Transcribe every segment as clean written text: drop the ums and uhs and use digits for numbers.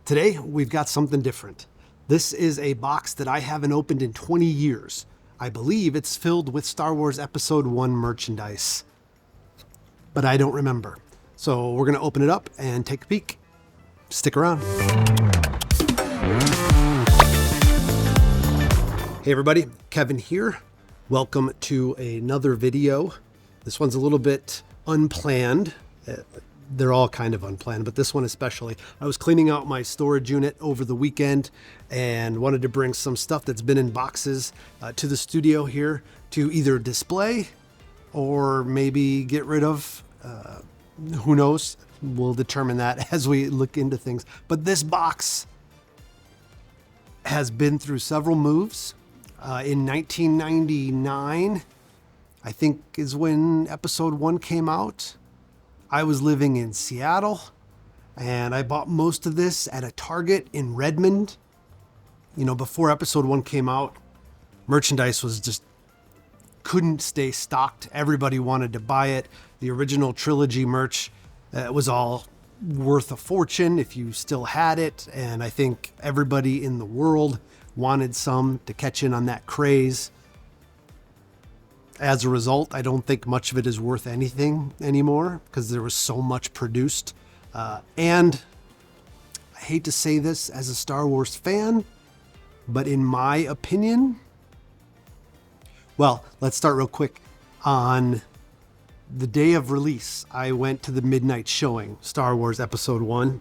Today, we've got something different. This is a box that I haven't opened in 20 years. I believe it's filled with Star Wars Episode 1 merchandise, but I don't remember. So we're going to open it up and take a peek. Stick around. Hey everybody, Kevin here. Welcome to another video. This one's a little bit unplanned. They're all kind of unplanned, but this one especially. I was cleaning out my storage unit over the weekend and wanted to bring some stuff that's been in boxes to the studio here to either display or maybe get rid of. Who knows? We'll determine that as we look into things. But this box has been through several moves. In 1999, I think is when Episode 1 came out. I was living in Seattle, and I bought most of this at a Target in Redmond. You know, before Episode 1 came out, merchandise was just couldn't stay stocked. Everybody wanted to buy it. The original trilogy merch was all worth a fortune if you still had it, and I think everybody in the world wanted some to catch in on that craze. As a result, I don't think much of it is worth anything anymore because there was so much produced. And I hate to say this as a Star Wars fan, but in my opinion, well, let's start real quick. On the day of release, I went to the midnight showing, Star Wars Episode 1.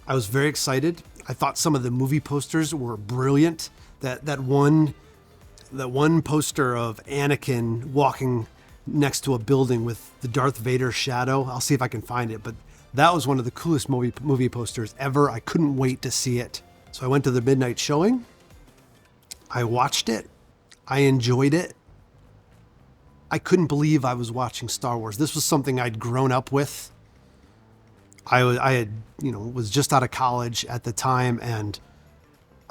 I was very excited. I thought some of the movie posters were brilliant. That one poster of Anakin walking next to a building with the Darth Vader shadow. I'll see if I can find it, but that was one of the coolest movie posters ever. I couldn't wait to see it. So I went to the midnight showing. I watched it. I enjoyed it. I couldn't believe I was watching Star Wars. This was something I'd grown up with. I was just out of college at the time, and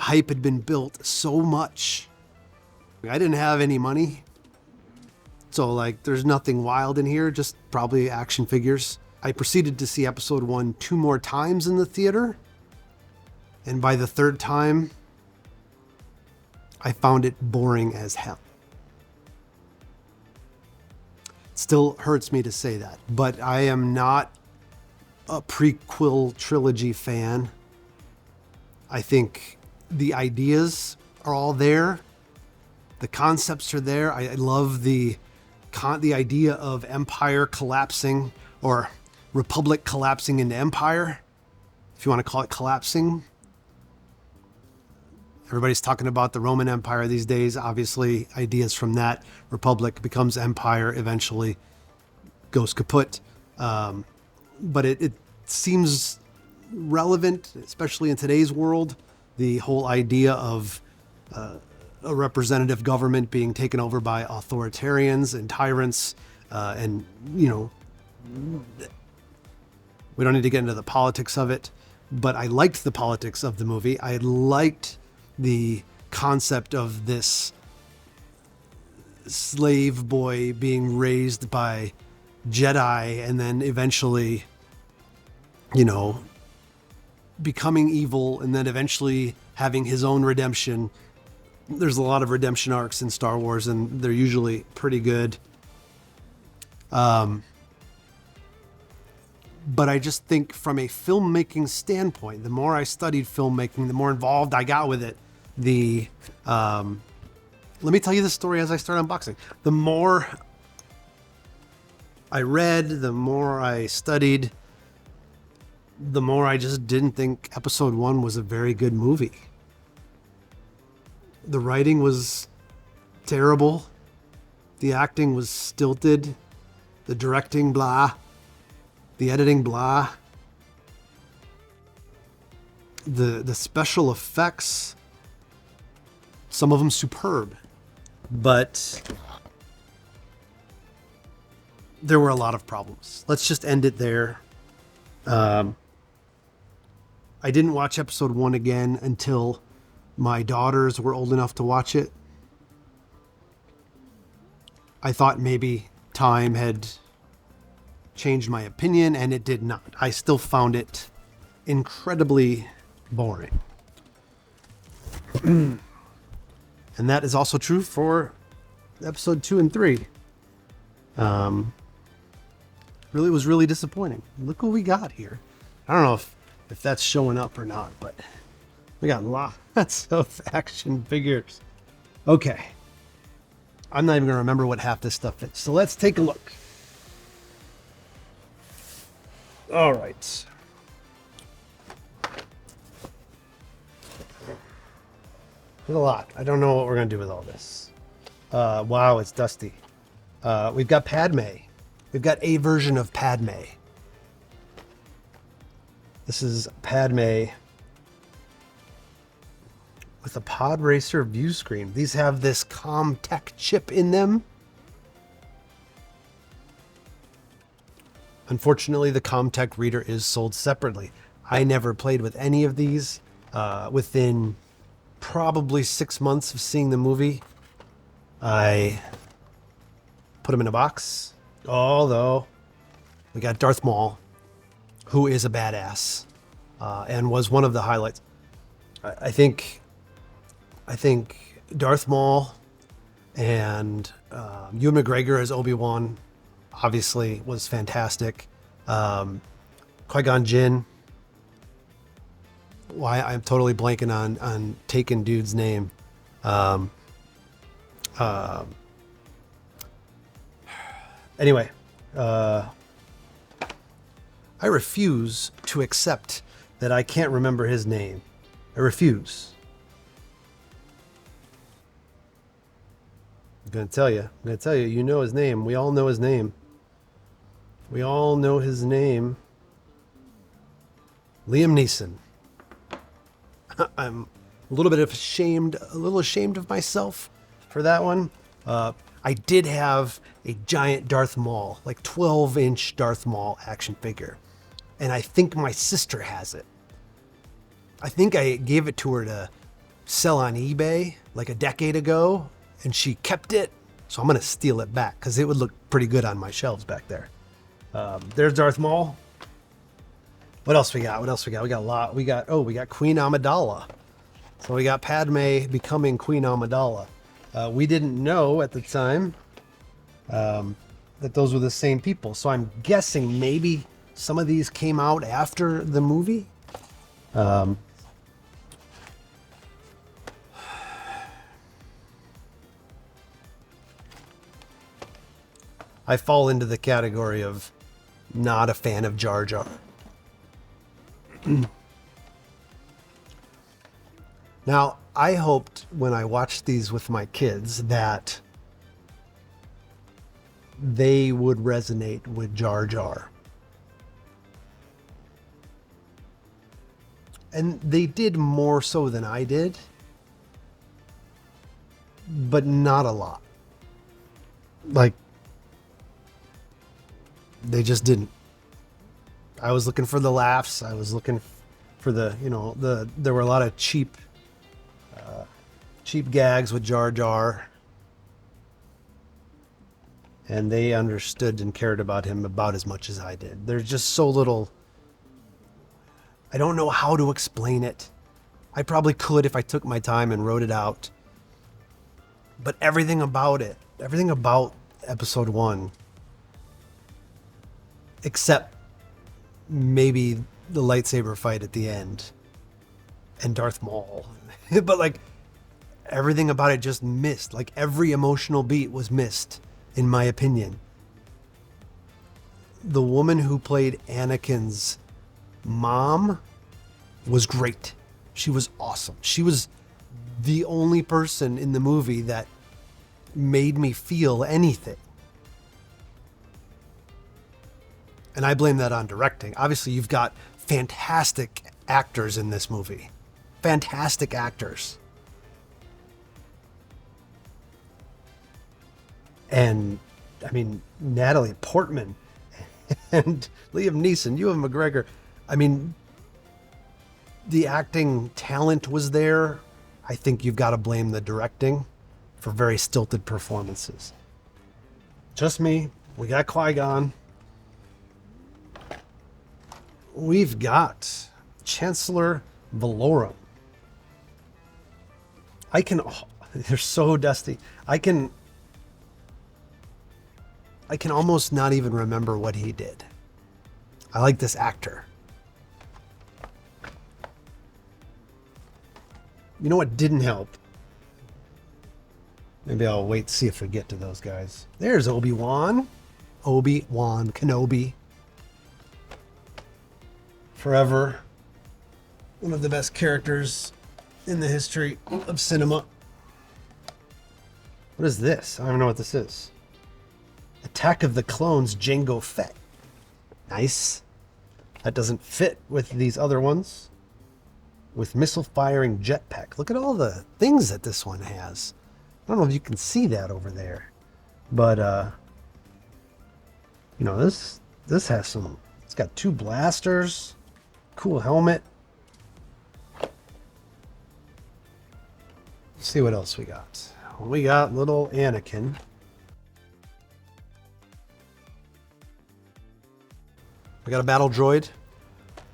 hype had been built so much. I didn't have any money, so there's nothing wild in here, just probably action figures. I proceeded to see Episode 1 2 more times in the theater, and by the third time, I found it boring as hell. It still hurts me to say that, but I am not a prequel trilogy fan. I think the ideas are all there. The concepts are there. I love the idea of Empire collapsing, or Republic collapsing into Empire, if you want to call it collapsing. Everybody's talking about the Roman Empire these days. Obviously, ideas from that. Republic becomes Empire, eventually goes kaput. But it seems relevant, especially in today's world. The whole idea of a representative government being taken over by authoritarians and tyrants. And, we don't need to get into the politics of it, but I liked the politics of the movie. I liked the concept of this slave boy being raised by Jedi and then eventually, becoming evil and then eventually having his own redemption. There's a lot of redemption arcs in Star Wars, and they're usually pretty good. But I just think from a filmmaking standpoint, the more I studied filmmaking, the more involved I got with it. Let me tell you the story as I start unboxing. The more I read, the more I studied, the more I just didn't think Episode 1 was a very good movie. The writing was terrible. The acting was stilted. The directing, blah. The editing, blah. The special effects, some of them superb, but there were a lot of problems. Let's just end it there. I didn't watch Episode 1 again until my daughters were old enough to watch it. I thought maybe time had changed my opinion, and it did not. I still found it incredibly boring. And that is also true for episode 2 and 3. Really was really disappointing. Look what we got here. I don't know if that's showing up or not, but we got lots of action figures. Okay. I'm not even going to remember what half this stuff is. So let's take a look. All right. There's a lot. I don't know what we're going to do with all this. Wow, it's dusty. We've got Padme. We've got a version of Padme. This is Padme with a pod racer view screen. These have this ComTech chip in them. Unfortunately, the ComTech reader is sold separately. I never played with any of these. Within probably 6 months of seeing the movie, I put them in a box. Although we got Darth Maul, who is a badass, and was one of the highlights. I think Darth Maul and Ewan McGregor as Obi-Wan obviously was fantastic. Qui-Gon Jinn. Why I'm totally blanking on Taken dude's name. Anyway, I refuse to accept that I can't remember his name. I refuse. I'm going to tell you. You know his name. We all know his name. Liam Neeson. I'm a little ashamed of myself for that one. I did have a giant Darth Maul, like 12-inch Darth Maul action figure. And I think my sister has it. I think I gave it to her to sell on eBay like a decade ago, and she kept it. So I'm going to steal it back because it would look pretty good on my shelves back there. There's Darth Maul. What else we got? We got a lot. We got Queen Amidala. So we got Padme becoming Queen Amidala. We didn't know at the time that those were the same people. So I'm guessing maybe some of these came out after the movie. I fall into the category of not a fan of Jar Jar. Now, I hoped when I watched these with my kids that they would resonate with Jar Jar. And they did more so than I did, but not a lot. Like, they just didn't. I was looking for the laughs. I was looking for there were a lot of cheap gags with Jar Jar. And they understood and cared about him about as much as I did. There's just so little. I don't know how to explain it. I probably could if I took my time and wrote it out. But everything about it, everything about episode 1, except maybe the lightsaber fight at the end and Darth Maul. But like everything about it just missed. Like every emotional beat was missed, in my opinion. The woman who played Anakin's mom was great. She was awesome. She was the only person in the movie that made me feel anything. And I blame that on directing. Obviously, you've got fantastic actors in this movie. Fantastic actors. And, I mean, Natalie Portman and Liam Neeson, Ewan McGregor. I mean, the acting talent was there. I think you've got to blame the directing for very stilted performances. Just me. We got Qui-Gon. We've got Chancellor Valorum. I can, oh, they're so dusty. I can almost not even remember what he did. I like this actor. You know what didn't help? Maybe I'll wait to see if we get to those guys. There's Obi-Wan. Obi-Wan Kenobi. Forever one of the best characters in the history of cinema. What is this? I don't know what this is. Attack of the Clones Jango Fett. Nice. That doesn't fit with these other ones. With missile firing jetpack. Look at all the things that this one has. I don't know if you can see that over there. But, you know, this has some... It's got 2 blasters. Cool helmet. Let's see what else we got. We got little Anakin. We got a battle droid.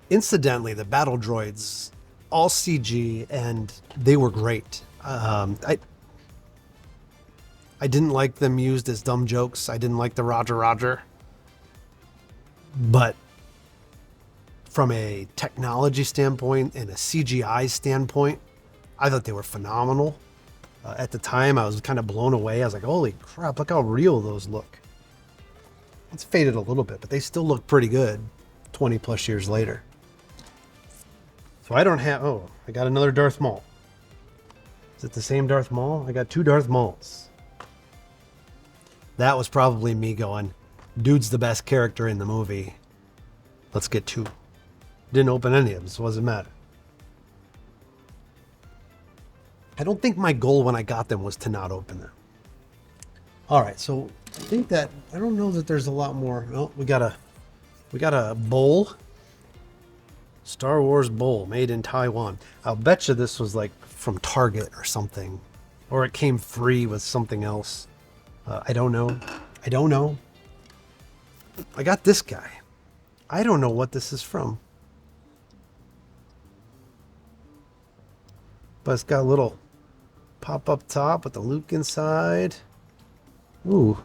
Incidentally, the battle droids, all CG, and they were great. I didn't like them used as dumb jokes. I didn't like the Roger Roger. But from a technology standpoint and a CGI standpoint, I thought they were phenomenal. At the time, I was kind of blown away. I was like, holy crap, look how real those look. It's faded a little bit, but they still look pretty good 20 plus years later. So I don't have... Oh, I got another Darth Maul. Is it the same Darth Maul? I got 2 Darth Mauls. That was probably me going, dude's the best character in the movie. Let's get 2. Didn't open any of them, so it doesn't matter. I don't think my goal when I got them was to not open them. All right, so I think that... I don't know that there's a lot more... Oh, we got a bowl. Star Wars bowl made in Taiwan. I'll bet you this was like from Target or something. Or it came free with something else. I don't know. I don't know. I got this guy. I don't know what this is from. But it's got a little pop-up top with the Luke inside. Ooh.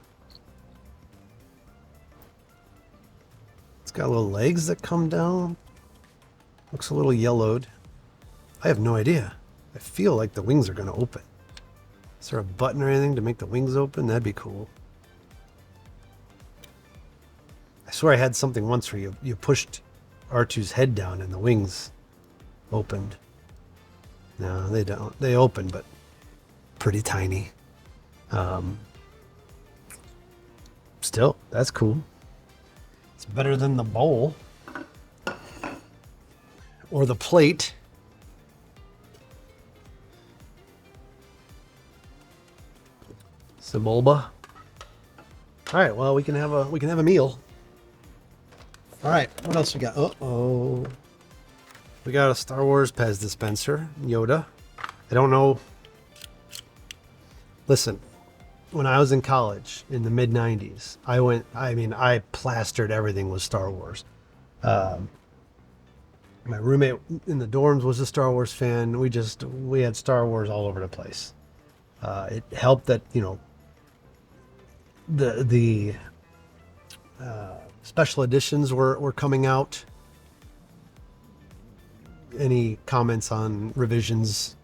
It's got little legs that come down. Looks a little yellowed. I have no idea. I feel like the wings are going to open. Is there a button or anything to make the wings open? That'd be cool. I swear I had something once where you pushed R2's head down and the wings opened. No, they don't. They open, but pretty tiny. Still, that's cool. It's better than the bowl. Or the plate. Sebulba. All right, well, we can have a meal. All right, what else we got? Uh-oh. We got a Star Wars Pez dispenser, Yoda. I don't know. Listen, when I was in college in the mid 90s, I plastered everything with Star Wars. My roommate in the dorms was a Star Wars fan. We had Star Wars all over the place. It helped that, you know, the special editions were coming out. Any comments on revisions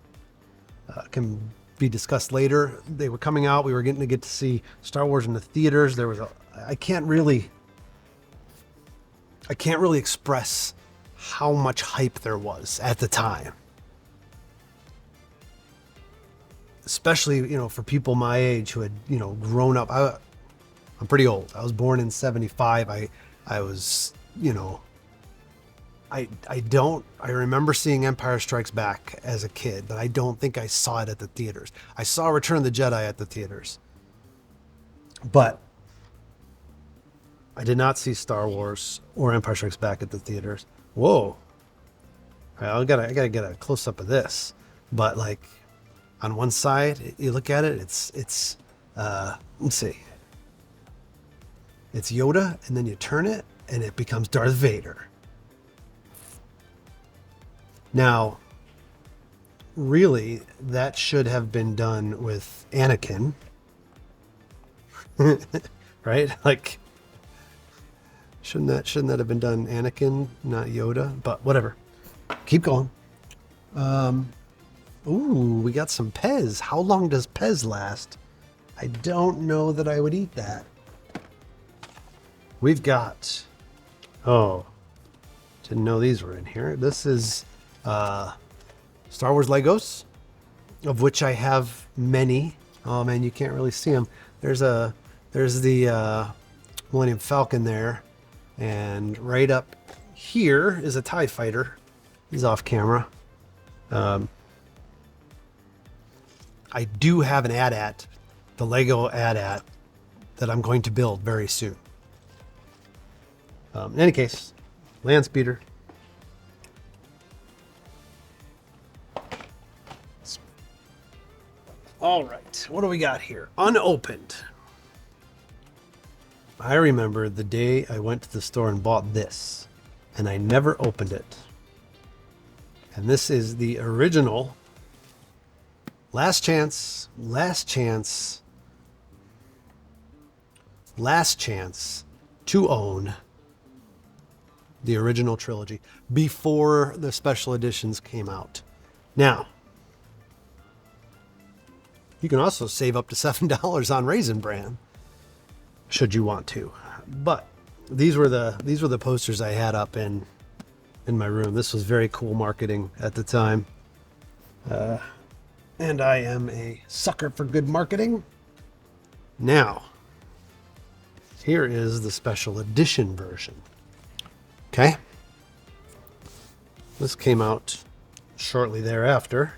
can be discussed later. They were coming out. We were getting to see Star Wars in the theaters. There was I can't really express how much hype there was at the time. Especially, you know, for people my age who had, you know, grown up. I'm pretty old. I was born in 75. I was, you know, I remember seeing Empire Strikes Back as a kid, but I don't think I saw it at the theaters. I saw Return of the Jedi at the theaters. But I did not see Star Wars or Empire Strikes Back at the theaters. Whoa. All right, I gotta get a close up of this. But like on one side, you look at it, it's let's see. It's Yoda, and then you turn it and it becomes Darth Vader. Now, really, that should have been done with Anakin. Right? Like, shouldn't that have been done Anakin, not Yoda? But whatever. Keep going. Ooh, we got some Pez. How long does Pez last? I don't know that I would eat that. We've got... Oh, didn't know these were in here. This is Star Wars Legos, of which I have many. Oh man, you can't really see them. There's the Millennium Falcon there, and right up here is a TIE fighter. He's off camera. I do have an AT-AT, the Lego AT-AT, that I'm going to build very soon. In any case, land speeder. All right, what do we got here? Unopened. I remember the day I went to the store and bought this, and I never opened it. And this is the original last chance to own the original trilogy before the special editions came out. Now, you can also save up to $7 on Raisin Bran, should you want to. But these were the posters I had up in my room. This was very cool marketing at the time. And I am a sucker for good marketing. Now, here is the special edition version. Okay. This came out shortly thereafter.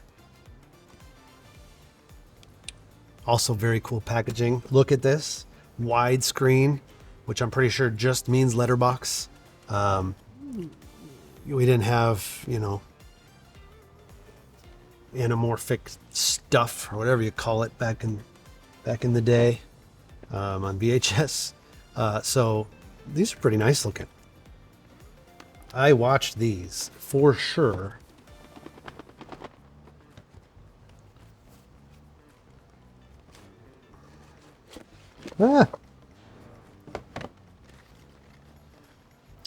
Also very cool packaging. Look at this. Widescreen, which I'm pretty sure just means letterbox. We didn't have, anamorphic stuff or whatever you call it back in the day on VHS. So these are pretty nice looking. I watched these for sure.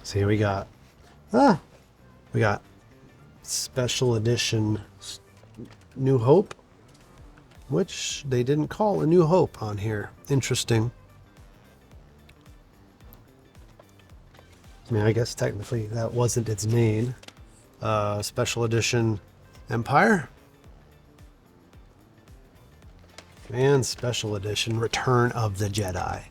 See, we got special edition New Hope, which they didn't call a New Hope on here. Interesting. I mean, I guess technically that wasn't its name. Special edition Empire. And special edition Return of the Jedi.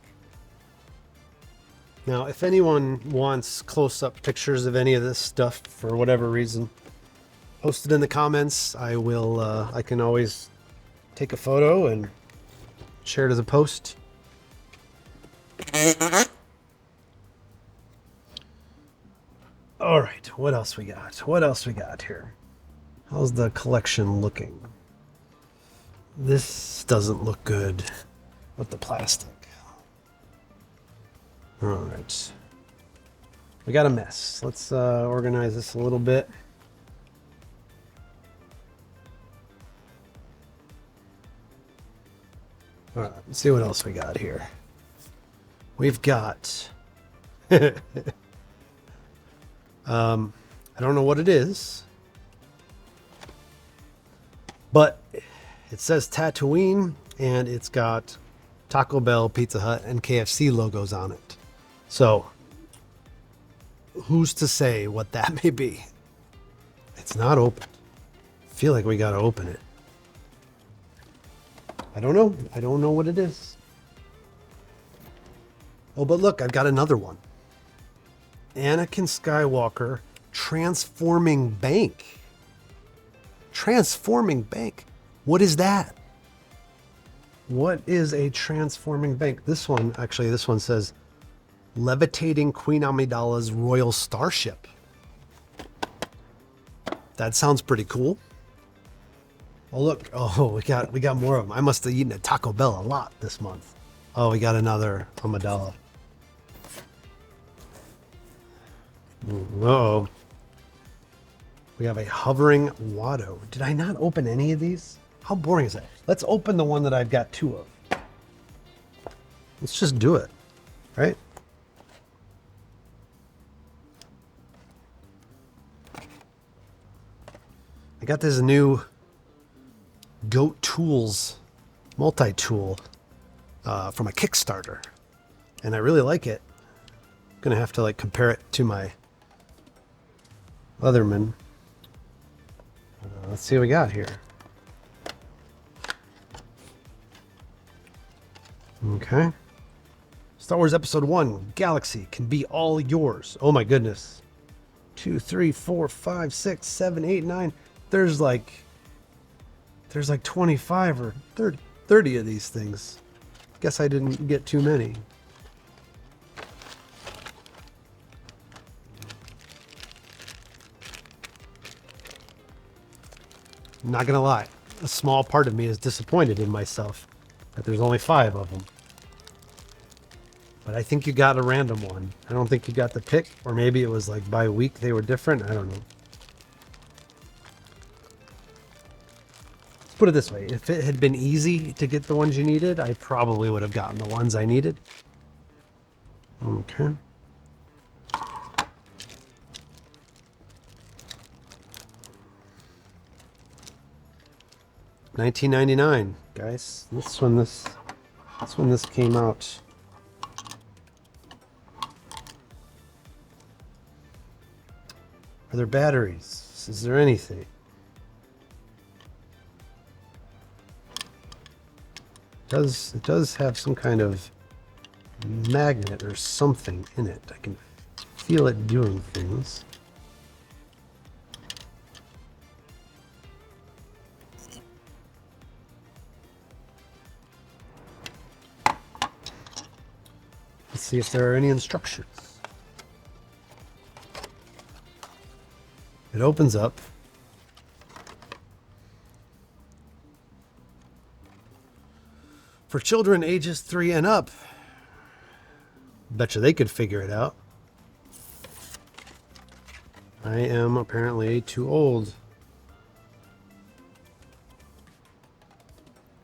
Now, if anyone wants close-up pictures of any of this stuff for whatever reason, post it in the comments. I will. I can always take a photo and share it as a post. All right, what else we got? What else we got here? How's the collection looking? This doesn't look good with the plastic. All right. We got a mess. Let's organize this a little bit. All right, let's see what else we got here. We've got... I don't know what it is, but it says Tatooine, and it's got Taco Bell, Pizza Hut, and KFC logos on it. So, who's to say what that may be? It's not open. I feel like we gotta open it. I don't know. I don't know what it is. Oh, but look, I've got another one. Anakin Skywalker Transforming Bank. Transforming Bank. What is that? What is a transforming bank? This one says Levitating Queen Amidala's Royal Starship. That sounds pretty cool. Oh look, we got more of them. I must have eaten at Taco Bell a lot this month. Oh, we got another Amidala. Uh-oh. We have a hovering Watto. Did I not open any of these? How boring is that? Let's open the one that I've got 2 of. Let's just do it, right? I got this new Goat Tools multi-tool from a Kickstarter, and I really like it. I'm gonna have to like compare it to my Leatherman. Let's see what we got here. Okay. Star Wars Episode 1, Galaxy can be all yours. Oh my goodness. 2, 3, 4, 5, 6, 7, 8, 9. There's like 25 or 30 of these things. Guess I didn't get too many. I'm not gonna lie, a small part of me is disappointed in myself that there's only 5 of them. But I think you got a random one. I don't think you got the pick, or maybe it was like by week they were different. I don't know. Let's put it this way. If it had been easy to get the ones you needed, I probably would have gotten the ones I needed. Okay. $19.99, guys. That's when this came out. Are there batteries? Is there anything? It does have some kind of magnet or something in it. I can feel it doing things. Let's see if there are any instructions. It opens up. For children ages 3 and up. Betcha they could figure it out. I am apparently too old.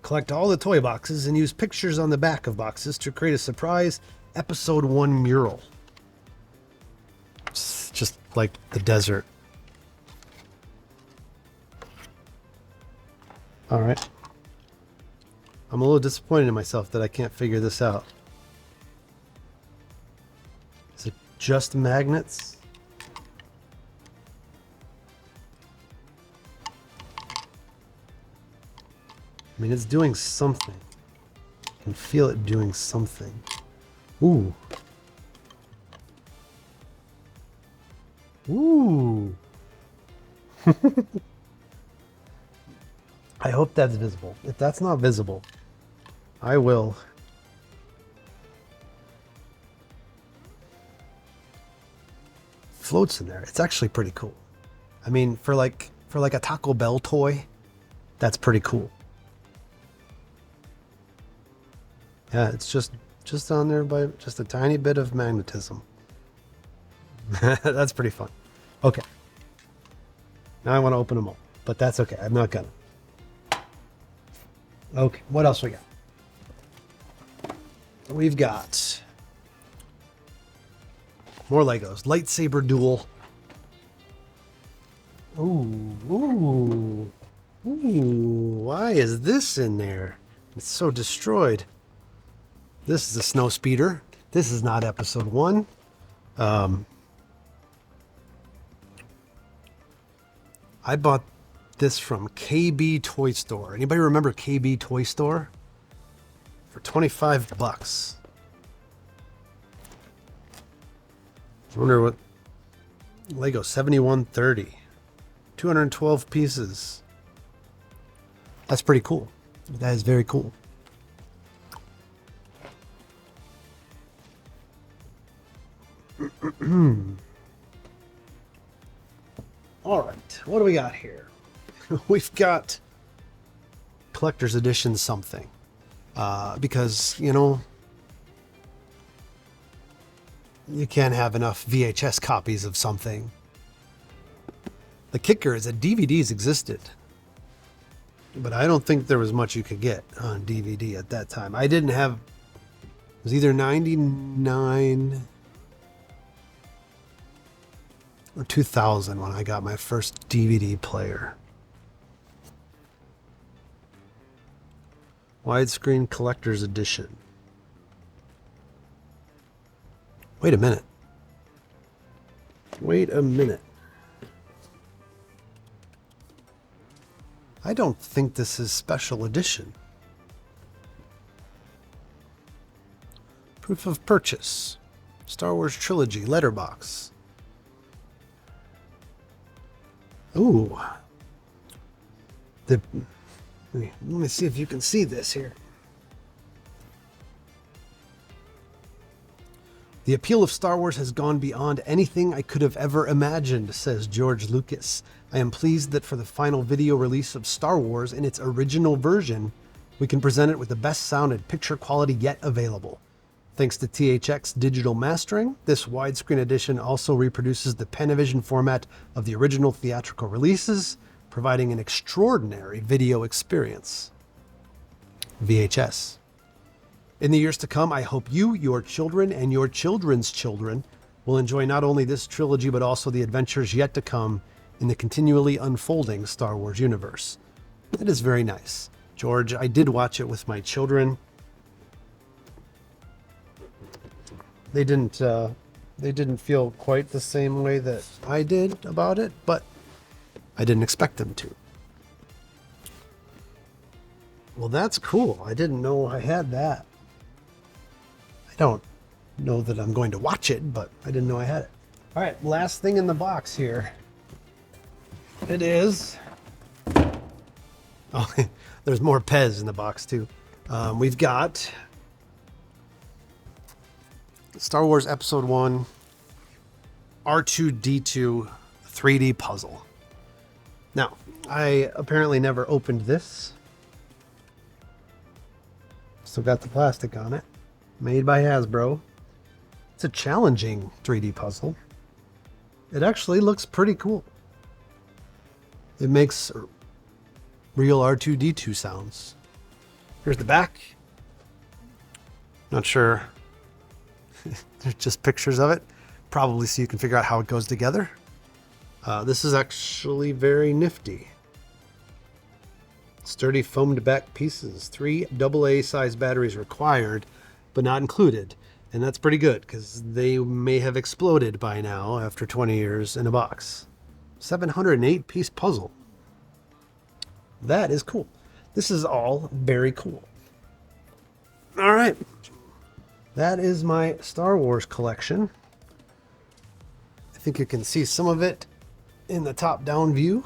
Collect all the toy boxes and use pictures on the back of boxes to create a surprise Episode 1 mural. It's just like the desert. All right. I'm a little disappointed in myself that I can't figure this out. Is it just magnets? I mean, it's doing something. I can feel it doing something. Ooh. Ooh. I hope that's visible. If that's not visible, I will. Floats in there. It's actually pretty cool. I mean, for like a Taco Bell toy, that's pretty cool. Yeah, it's just on there by just a tiny bit of magnetism. That's pretty fun. Okay. Now I want to open them all, but that's okay. I'm not gonna. Okay, what else we got? We've got more Legos. Lightsaber duel. Ooh, ooh, ooh. Why is this in there? It's so destroyed. This is a snow speeder. This is not Episode 1. I bought this from KB Toy Store. Anybody remember KB Toy Store? For $25. I wonder what Lego 7130. 212 pieces. That's pretty cool. That is very cool. All right, what do we got here? We've got collector's edition something. Because, you know, you can't have enough VHS copies of something. The kicker is that DVDs existed, but I don't think there was much you could get on DVD at that time. I didn't have, it was either 99 or 2000 when I got my first DVD player. Widescreen collector's edition. Wait a minute. Wait a minute. I don't think this is special edition. Proof of purchase. Star Wars Trilogy, letterbox. Ooh. Let me see if you can see this here. The appeal of Star Wars has gone beyond anything I could have ever imagined, says George Lucas. I am pleased that for the final video release of Star Wars in its original version, we can present it with the best sound and picture quality yet available. Thanks to THX digital mastering, this widescreen edition also reproduces the Panavision format of the original theatrical releases, providing an extraordinary video experience. VHS. In the years to come, I hope you, your children, and your children's children will enjoy not only this trilogy, but also the adventures yet to come in the continually unfolding Star Wars universe. It is very nice. George, I did watch it with my children. They didn't feel quite the same way that I did about it, but I didn't expect them to. Well, that's cool. I didn't know I had that. I don't know that I'm going to watch it, but I didn't know I had it. All right, last thing in the box here. It is... Oh, there's more Pez in the box too. We've got Star Wars Episode 1 R2-D2 3D puzzle. Now, I apparently never opened this. Still got the plastic on it. Made by Hasbro. It's a challenging 3D puzzle. It actually looks pretty cool. It makes real R2-D2 sounds. Here's the back. Not sure. There's just pictures of it. Probably so you can figure out how it goes together. This is actually very nifty. Sturdy foamed back pieces. 3 AA size batteries required, but not included. And that's pretty good because they may have exploded by now after 20 years in a box. 708 piece puzzle. That is cool. This is all very cool. All right. That is my Star Wars collection. I think you can see some of it in the top-down view.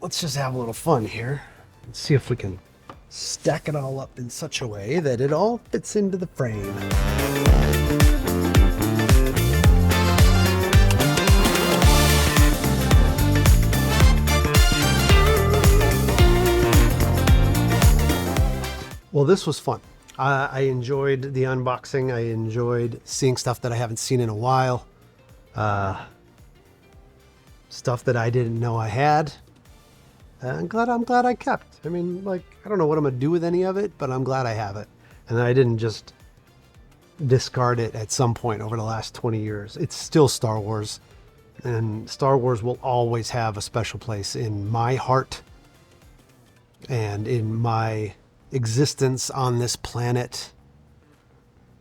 Let's just have a little fun here and see if we can stack it all up in such a way that it all fits into the frame. Well, this was fun. I enjoyed the unboxing. I enjoyed seeing stuff that I haven't seen in a while. Stuff that I didn't know I had. I'm glad I kept. I mean, like, I don't know what I'm gonna do with any of it, but I'm glad I have it. And I didn't just discard it at some point over the last 20 years. It's still Star Wars, and Star Wars will always have a special place in my heart and in my existence on this planet.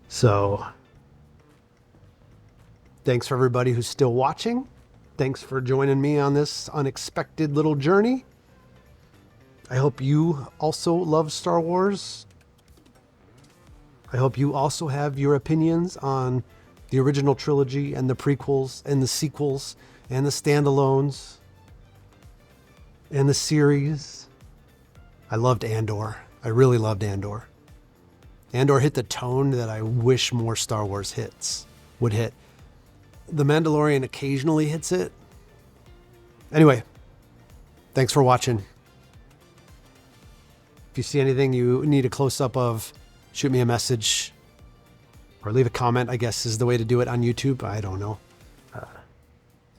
So thanks for everybody who's still watching. Thanks for joining me on this unexpected little journey. I hope you also love Star Wars. I hope you also have your opinions on the original trilogy and the prequels and the sequels and the standalones and the series. I loved Andor. I really loved Andor. Andor hit the tone that I wish more Star Wars would hit. The Mandalorian occasionally hits it. Anyway, thanks for watching. If you see anything you need a close-up of, shoot me a message or leave a comment, I guess is the way to do it on YouTube. I don't know.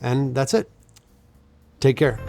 And that's it. Take care.